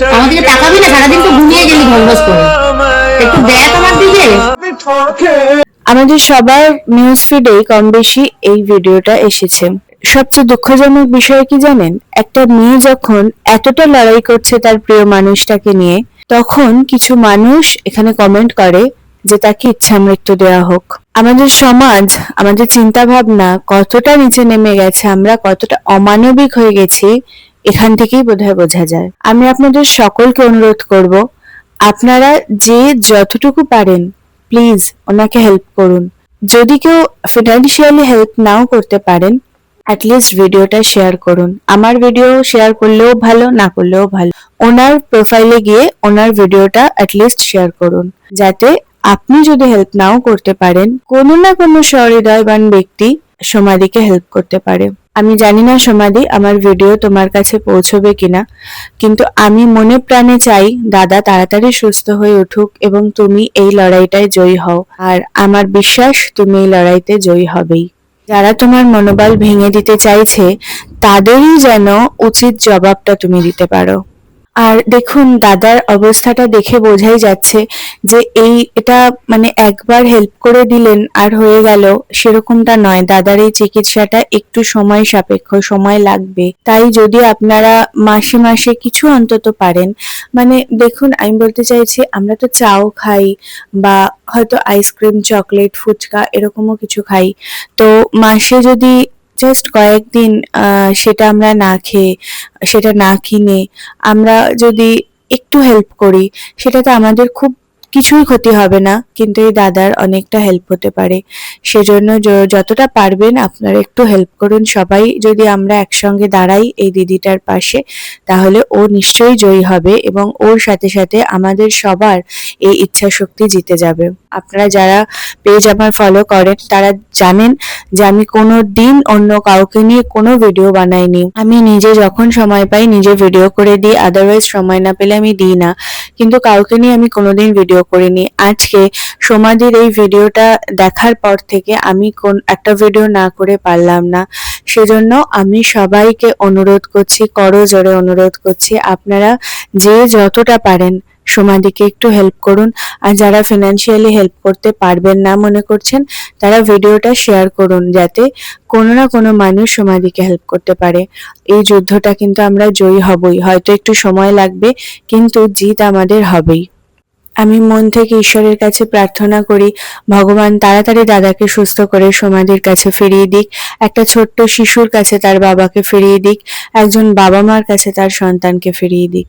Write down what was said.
আমাদেরকে তাকাবি না, সারাদিন তো ঘুমিয়ে গেলি ঘরবাস করে, একটু দেখ আমার দিকে। আমাদের সবার নিউজ ফিডে কম বেশি এই ভিডিওটা এসেছে। সবচেয়ে দুঃখজনক বিষয় কি জানেন, একটা মেয়ে যখন এতটা লড়াই করছে তার প্রিয় মানুষটাকে নিয়ে, তখন কিছু মানুষ এখানে কমেন্ট করে যে তাকে ইচ্ছা মৃত্যু দেওয়া হোক। আমাদের সমাজ, আমাদের চিন্তা ভাবনা কতটা নিচে নেমে গেছে, আমরা কতটা অমানবিক হয়ে গেছি, এখান থেকেই বোধহয় বোঝা যায়। আমি আপনাদের সকলকে অনুরোধ করব, আপনারা যে যতটুকু পারেন প্লিজ ওনাকে হেল্প করুন। যদি কেউ ফিনান্সিয়ালি হেল্প নাও করতে পারেন, অ্যাটলিস্ট ভিডিওটা শেয়ার করুন। আমার ভিডিও শেয়ার করলেও ভালো, না করলেও ভালো, ওনার প্রোফাইলে গিয়ে ওনার ভিডিওটা অ্যাটলিস্ট শেয়ার করুন, যাতে আপনি যদি হেল্প নাও করতে পারেন, কোনো না কোনো সহৃদয়বান ব্যক্তি সমাধিকে হেল্প করতে পারে। আমি জানি না সমাধি, আমার ভিডিও তোমার কাছে পৌঁছবে কিনা, কিন্তু আমি মনে প্রাণে চাই দাদা তাড়াতাড়ি সুস্থ হয়ে উঠুক এবং তুমি এই লড়াইটায় জয়ী হও। আর আমার বিশ্বাস তুমি এই লড়াইতে জয়ী হবেই। যারা তোমার মনোবল ভেঙে দিতে চাইছে, তাদেরই যেন উচিত জবাবটা তুমি দিতে পারো। আর দেখুন, দাদার অবস্থাটা দেখে বোঝাই যাচ্ছে যে এটা মানে একবার হেল্প করে দিলেন আর হয়ে গেল, সেরকমটা নয়। দাদার এই চিকিৎসাটা একটু সময় সাপেক্ষ, সময় লাগবে। তাই যদি আপনারা মাসে মাসে কিছু অন্তত পারেন, মানে দেখুন আমি বলতে চাইছি, আমরা তো চাও খাই বা হয়তো আইসক্রিম, চকলেট, ফুচকা এরকমও কিছু খাই। তো মাসে যদি জাস্ট কয়েকদিন সেটা আমরা না খেয়ে, সেটা না কিনে আমরা যদি একটু হেল্প করি, সেটাতে আমাদের খুব কিছুই ক্ষতি হবে না, কিন্তু এই দাদার অনেকটা হেল্প হতে পারে। সেজন্য যতটা পারবেন আপনারা একটু হেল্প করুন। সবাই যদি আমরা একসঙ্গে দাঁড়াই এই দিদিটার পাশে, তাহলে ও নিশ্চয়ই জয়ী হবে এবং ওর সাথে সাথে আমাদের সবার এই ইচ্ছা শক্তি জিতে যাবে। আপনারা যারা পেজ আমার ফলো করেন তারা জানেন যে আমি কোনো দিন অন্য কাউকে নিয়ে কোনো ভিডিও বানাইনি। আমি নিজে যখন সময় পাই নিজে ভিডিও করে দিই, আদারওয়াইজ সময় না পেলে আমি দিই না, কিন্তু কাউকে নিয়ে আমি কোনোদিন ভিডিও করিনি। আজকে সমাধির এই ভিডিওটা দেখার পর থেকে আমি একটা ভিডিও না করে পারলাম না। সেজন্য আমি সবাইকে অনুরোধ করছি, করজোড়ে অনুরোধ করছি, আপনারা যে যতটা পারেন সমাধিকে একটু হেল্প করুন। আর যারা ফিনান্সিয়ালি হেল্প করতে পারবেন না মনে করছেন, তারা ভিডিওটা শেয়ার করুন, যাতে কোনো না কোনো মানুষ সমাধিকে হেল্প করতে পারে। এই যুদ্ধটা কিন্তু আমরা জয়ী হবই, হয়তো একটু সময় লাগবে, কিন্তু জিত আমাদের হবেই। আমি মন থেকে ঈশ্বরের কাছে প্রার্থনা করি, ভগবান তাড়াতাড়ি দাদাকে সুস্থ করে সমাধির কাছে ফিরিয়ে দিক, একটা ছোট্ট শিশুর কাছে তার বাবাকে ফিরিয়ে দিক, একজন বাবা মার কাছে তার সন্তানকে ফিরিয়ে দিক।